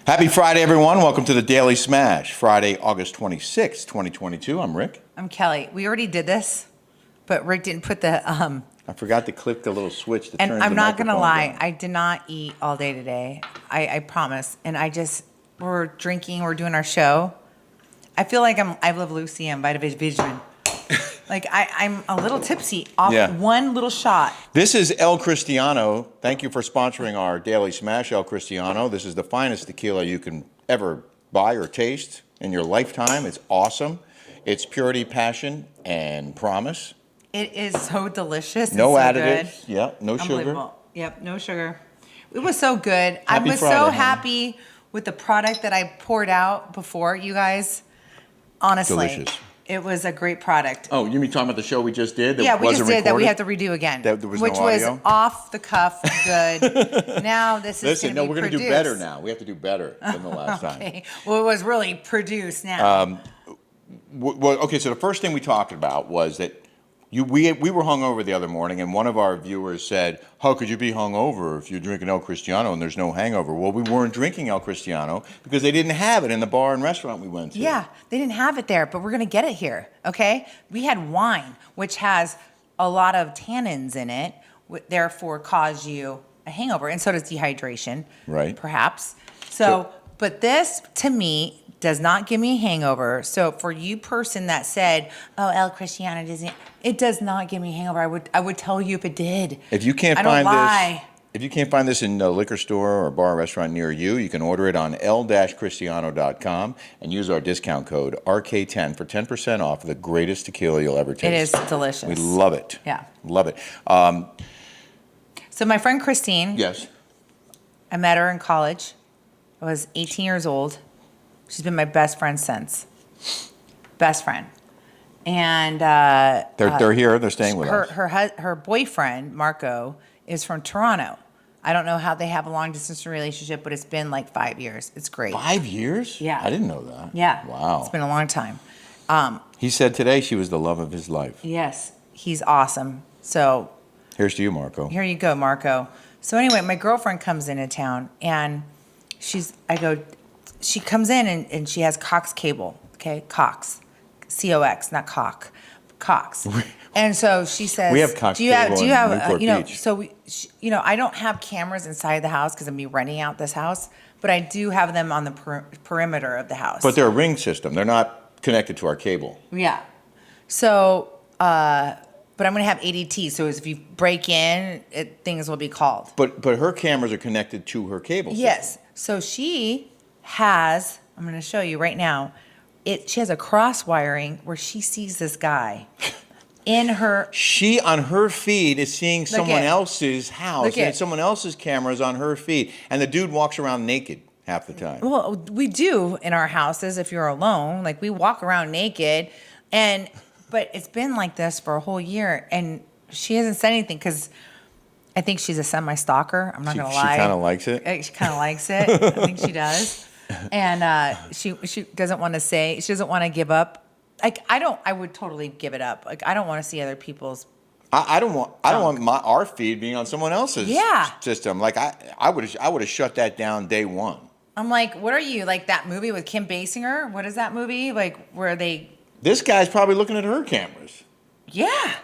Happy Friday, everyone. Welcome to the Daily Smash. Friday, August 26, 2022. I'm Rick. I'm Kelly. We already did this, but Rick didn't put the I forgot to click the little switch that and turns I'm the not gonna microphone lie, down. I did not eat all day today. I promise. And we're drinking, we're doing our show. I feel like I Love Lucy and Vitavision. Like I'm a little tipsy off one little shot. This is El Cristiano. Thank you for sponsoring our Daily Smash, El Cristiano. This is the finest tequila you can ever buy or taste in your lifetime. It's awesome. It's purity, passion, and promise. It is so delicious. No and so additives. Good. Yeah, no sugar. Unbelievable. Yep, no sugar. It was so good. I Happy was Friday, so honey. happy with the product that I poured out before, you guys. Honestly. Delicious. It was a great product. Oh, you mean talking about the show we just did? That Yeah, we just wasn't did that. We recorded? have to redo again. That there was which no audio? was off the cuff good. Now this is Listen, no, gonna be we're going to do produced. better now. We have to do better than the last time. Okay. Well, it was really produced now. Well, okay, so the first thing we talked about was that we were hungover the other morning, and one of our viewers said, how could you be hungover if you're drinking El Cristiano and there's no hangover? Well, we weren't drinking El Cristiano because they didn't have it in the bar and restaurant we went to. Yeah, they didn't have it there, but we're gonna get it here. Okay, we had wine, which has a lot of tannins in it, therefore cause you a hangover, and so does dehydration. Right. Perhaps. So, but this to me does not give me a hangover. So for you person that said, "Oh, El Cristiano doesn't," it does not give me a hangover. I would tell you if it did. If you can't I don't find lie. this, if you can't find this in a liquor store or bar or restaurant near you, you can order it on el-cristiano.com and use our discount code RK10 for 10% off of the greatest tequila you'll ever taste. It is delicious. We love it. Yeah. Love it. So my friend Christine, Yes. I met her in college. I was 18 years old. She's been my best friend since. Best friend. And They're here. They're staying with us. her boyfriend, Marco, is from Toronto. I don't know how they have a long distance relationship, but it's been like 5 years. It's great. 5 years? Yeah. I didn't know that. Yeah. Wow. It's been a long time. He said today she was the love of his life. Yes, he's awesome. So Here's to you, Marco. here you go, Marco. So anyway, my girlfriend comes into town and she comes in and she has Cox cable, okay? Cox, C-O-X, not cock, Cox. And so she says, We have Cox cable in Newport Beach. so I don't have cameras inside the house because I'm renting out this house, but I do have them on the perimeter of the house. But they're a ring system. They're not connected to our cable. Yeah. So, but I'm going to have ADT, so if you break in, things will be called. But her cameras are connected to her cable system. Yes. So she has, I'm going to show you right now, she has a cross wiring where she sees this guy in her. She, on her feed, is seeing someone else's house, and someone else's cameras on her feed, and the dude walks around naked half the time. Well, we do in our houses if you're alone. Like, we walk around naked, but it's been like this for a whole year, and she hasn't said anything because I think she's a semi-stalker. I'm not going to lie. She kind of likes it? She kind of likes it. I think she does. And she doesn't want to say, she doesn't want to give up. Like, I would totally give it up. Like, I don't want to see other people's. I don't want our feed being on someone else's system. Like, I would have shut that down day one. I'm like, what are you, like that movie with Kim Basinger? What is that movie? Like, where they. This guy's probably looking at her cameras. Yeah.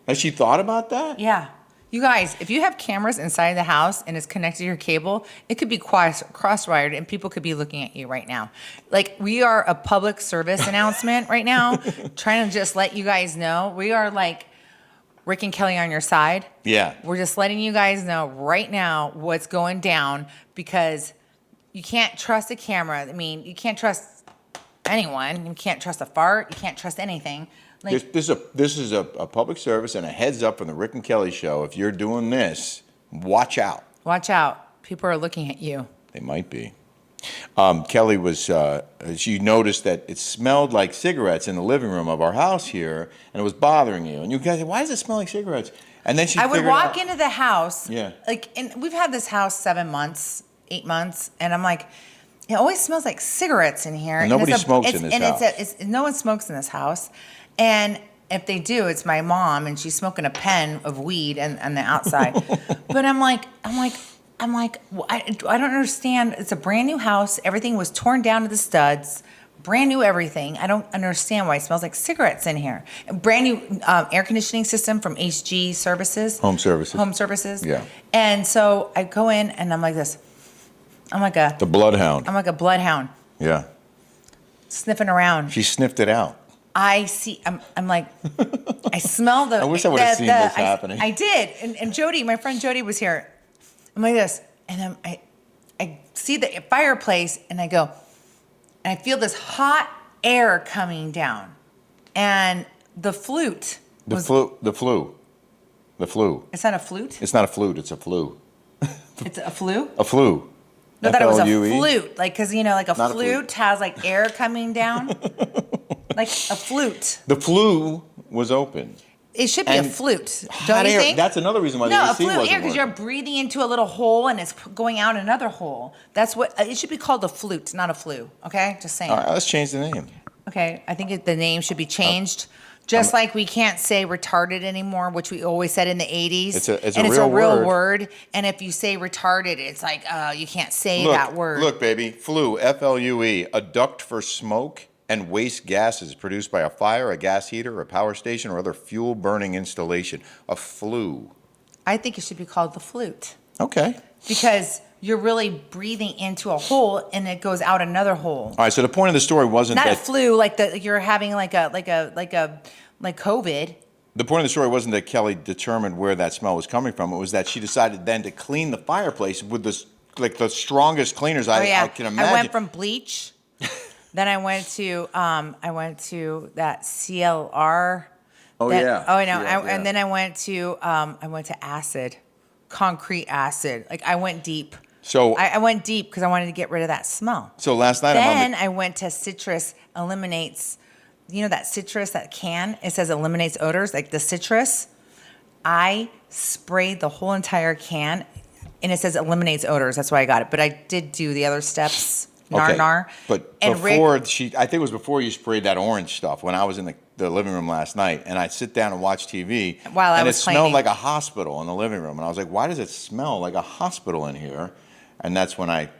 Has she thought about that? Yeah. You guys, if you have cameras inside the house and it's connected to your cable, it could be cross-wired and people could be looking at you right now. Like, we are a public service announcement right now, trying to just let you guys know. We are like Rick and Kelly on your side. Yeah. We're just letting you guys know right now what's going down because you can't trust a camera. I mean, you can't trust anyone. You can't trust a fart. You can't trust anything. Like, This is a public service and a heads up from the Rick and Kelly show. If you're doing this, watch out. watch out. People are looking at you. They might be. Kelly was, she noticed that it smelled like cigarettes in the living room of our house here, and it was bothering you. And you guys, why does it smell like cigarettes? And then she I would figured walk out, into the house, Yeah. like, and we've had this house 7 months, 8 months, and I'm like, it always smells like cigarettes in here. And nobody smokes in this house. No one smokes in this house. And if they do, it's my mom, and she's smoking a pen of weed on the outside. But I'm like, I'm like, I don't understand. It's a brand new house. Everything was torn down to the studs. Brand new everything. I don't understand why it smells like cigarettes in here. Brand new air conditioning system from HG Services. Home services. Home Services. Yeah. And so I go in and I'm like this. I'm like The bloodhound. I'm like a bloodhound Yeah. sniffing around. She sniffed it out. I see. I'm like, I smell the. I wish I would have seen this happening. I did. And Jody, my friend Jody was here. I'm like this. And then I see the fireplace and I go, and I feel this hot air coming down. And the flute. The flu. It's not a flute? It's not a flute, it's a flu. It's a flu? A flu. No, I thought it was a FLUE. flute. Like, because, like a Not a flute flute. has like air coming down. Like a flute. The flu was open. It should be a And flute, Hot don't you air. think? That's another reason why No, the a AC flute wasn't air because working. you're breathing into a little hole and it's going out another hole. That's what it should be called, a flute, not a flu. Okay, just saying. All right, let's change the name. Okay, I think the name should be changed. Just like we can't say retarded anymore, which we always said in the 80s. It's a and it's real a real word. word. And if you say retarded, it's like, you can't say that word. Look, baby, flue, FLUE, a duct for smoke and waste gases produced by a fire, a gas heater, a power station, or other fuel-burning installation. A flue. I think it should be called the flute Okay. because you're really breathing into a hole and it goes out another hole. All right, so the point of the story wasn't Not a that flu like you're having like COVID. the point of the story wasn't that Kelly determined where that smell was coming from. It was that she decided then to clean the fireplace with the strongest cleaners I can imagine. I went from bleach. Then I went to that CLR. Oh, yeah. Oh, I know. Yeah, And then I went to acid, concrete acid. Like I went deep. So I went deep because I wanted to get rid of that smell. So last night Then I went to Citrus Eliminates. You know that citrus, that can? It says eliminates odors, like the citrus. I sprayed the whole entire can, and it says eliminates odors. That's why I got it. But I did do the other steps. Nar. But and before Rick, I think it was before you sprayed that orange stuff when I was in the living room last night, and I sit down and watch TV, While I and was it smelled cleaning. like a hospital in the living room, and I was like, why does it smell like a hospital in here? And that's when I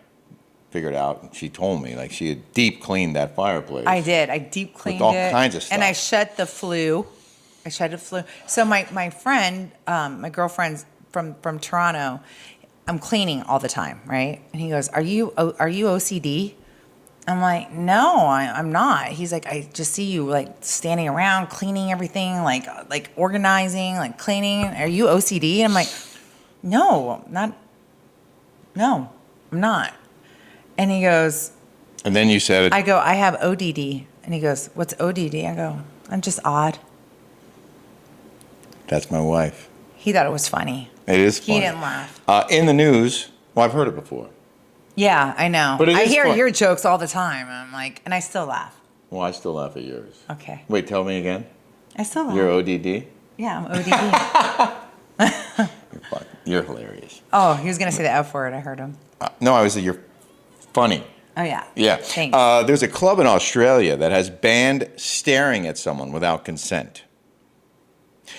figured out. She told me like she had deep cleaned that fireplace. I did. I deep cleaned all it. kinds of stuff. And I shut the flue. So my friend, my girlfriend's from Toronto. I'm cleaning all the time, right? And he goes, "Are you OCD?" I'm like, "No, I'm not." He's like, "I just see you like standing around cleaning everything, like organizing, like cleaning. Are you OCD?" And I'm like, "No, I'm not." And he goes, And then you said it. I go, "I have ODD." And he goes, "What's ODD?" I go, "I'm just odd." That's my wife. He thought it was funny. It is funny. He didn't laugh. In the news, well, I've heard it before. Yeah, I know. But it I is hear fun. your jokes all the time. I'm like, and I still laugh. Well, I still laugh at yours. Okay. Wait, tell me again. I still laugh. You're ODD? Yeah, I'm ODD. You're hilarious. Oh, he was going to say the F word. I heard him. No, I was you're funny. Oh, yeah. Yeah. Thanks. There's a club in Australia that has banned staring at someone without consent.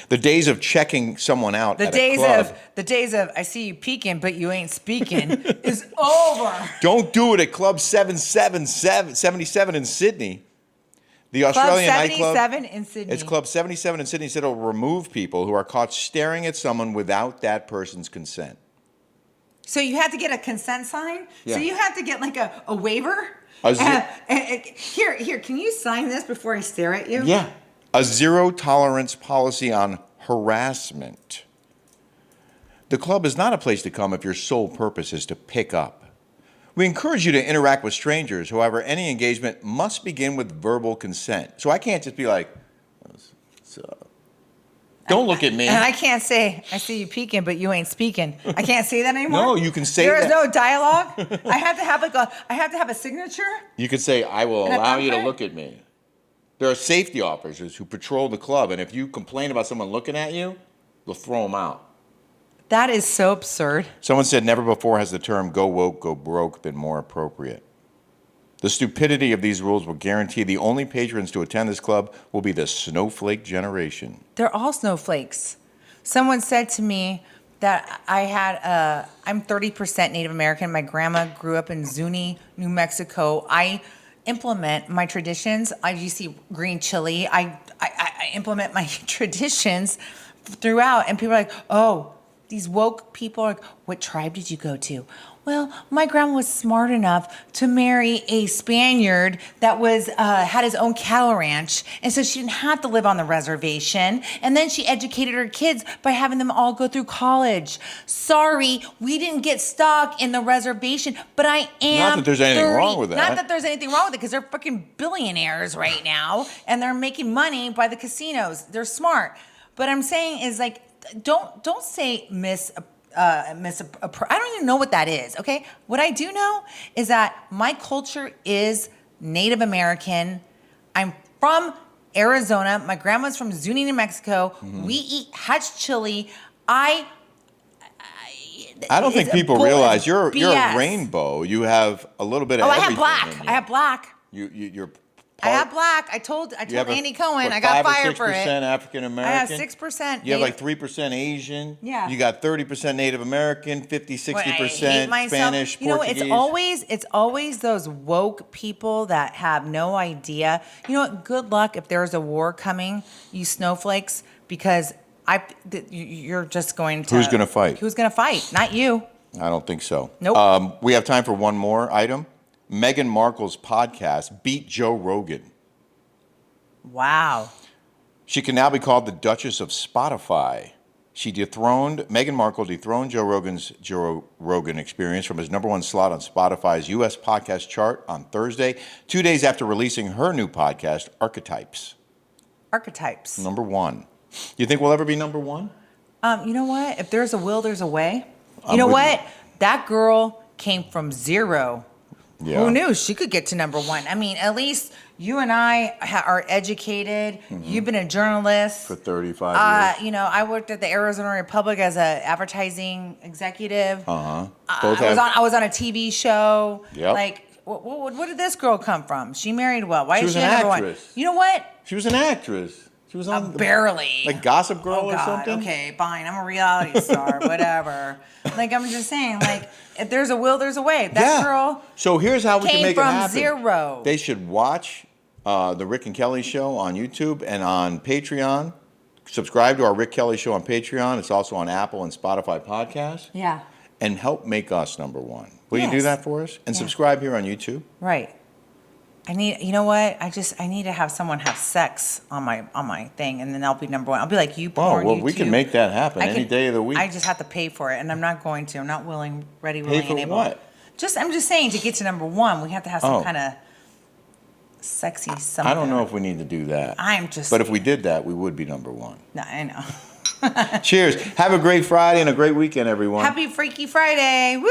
The days of checking someone out The at a club. days of I see you peeking, but you ain't speaking is over. Don't do it at Club 77 in Sydney. The Australian Club nightclub. 77 in Sydney. It's Club 77 in Sydney said it'll remove people who are caught staring at someone without that person's consent. So you had to get a consent sign? Yeah. So you had to get like a waiver? Here, can you sign this before I stare at you? Yeah. A zero tolerance policy on harassment. The club is not a place to come if your sole purpose is to pick up. We encourage you to interact with strangers. However, any engagement must begin with verbal consent. So I can't just be like, don't look at me. And I can't say, I see you peeking, but you ain't speaking. I can't say that anymore? No, you can say There is that. no dialogue? I have to have a signature? You could say, I will And a allow you to thumbprint? look at me. There are safety officers who patrol the club, and if you complain about someone looking at you, they'll throw them out. That is so absurd. Someone said, never before has the term go woke, go broke been more appropriate. The stupidity of these rules will guarantee the only patrons to attend this club will be the snowflake generation. They're all snowflakes. Someone said to me, that I had, I'm 30% Native American. My grandma grew up in Zuni, New Mexico. I implement my traditions. You see green chili. I implement my traditions throughout. And people are like, oh, these woke people are like, what tribe did you go to? Well, my grandma was smart enough to marry a Spaniard that was had his own cattle ranch, and so she didn't have to live on the reservation. And then she educated her kids by having them all go through college. Sorry, we didn't get stuck in the reservation, but I am. Not that there's anything 30. wrong with that. Not that there's anything wrong with it, because they're fucking billionaires right now, and they're making money by the casinos. They're smart, but I'm saying is like, don't say I don't even know what that is, okay? What I do know is that my culture is Native American. I'm from Arizona. My grandma's from Zuni, New Mexico. Mm-hmm. We eat hatch chili. I don't think people realize you're a rainbow. You have a little bit of I everything have black. in you. I have black. You're I have black. I told Andy Cohen I got fired for it. 5 or 6% African American. I have 6%. You have like 3% Asian. Yeah. You got 30% Native American, 60% Spanish, Portuguese. It's always those woke people that have no idea. You know what? Good luck if there's a war coming, you snowflakes, because you're just going to. Who's going to fight? Who's going to fight? Not you. I don't think so. Nope. We have time for one more item. Meghan Markle's podcast beat Joe Rogan. Wow. She can now be called the Duchess of Spotify. Meghan Markle dethroned Joe Rogan Experience from his #1 slot on Spotify's U.S. podcast chart on Thursday, 2 days after releasing her new podcast, Archetypes. Archetypes. #1. You think we'll ever be #1? You know what? If there's a will, there's a way. You know what? That girl came from zero. Yeah. Who knew she could get to #1? I mean, at least you and I are educated. Mm-hmm. You've been a journalist for 35 years. You know, I worked at the Arizona Republic as an advertising executive. I was on a TV show. Yep. Like, where did this girl come from? She married well. Why is she an #1? actress. You know what? She was an actress. She was on barely. Like Gossip Girl or something? Okay, fine. I'm a reality star, whatever. Like, I'm just saying, like, if there's a will, there's a way. That girl So here's how we can make it happen. Came from zero. They should watch the Rick and Kelly Show on YouTube and on Patreon. Subscribe to our Rick Kelly Show on Patreon. It's also on Apple and Spotify podcasts. Yeah. And help make us #1. Will you do that for us? And subscribe here on YouTube. Right. You know what? I need to have someone have sex on my thing, and then I'll be #1. I'll be like you. Oh, well, YouTube. we can make that happen any day of the week. I just have to pay for it, and I'm not going to. I'm not willing, ready, Pay willing, for and able. what? I'm just saying, to get to #1, we have to have some kind of sexy something. I don't know if we need to do that. But if we did that, we would be #1. No, I know. Cheers. Have a great Friday and a great weekend, everyone. Happy Freaky Friday. Woo!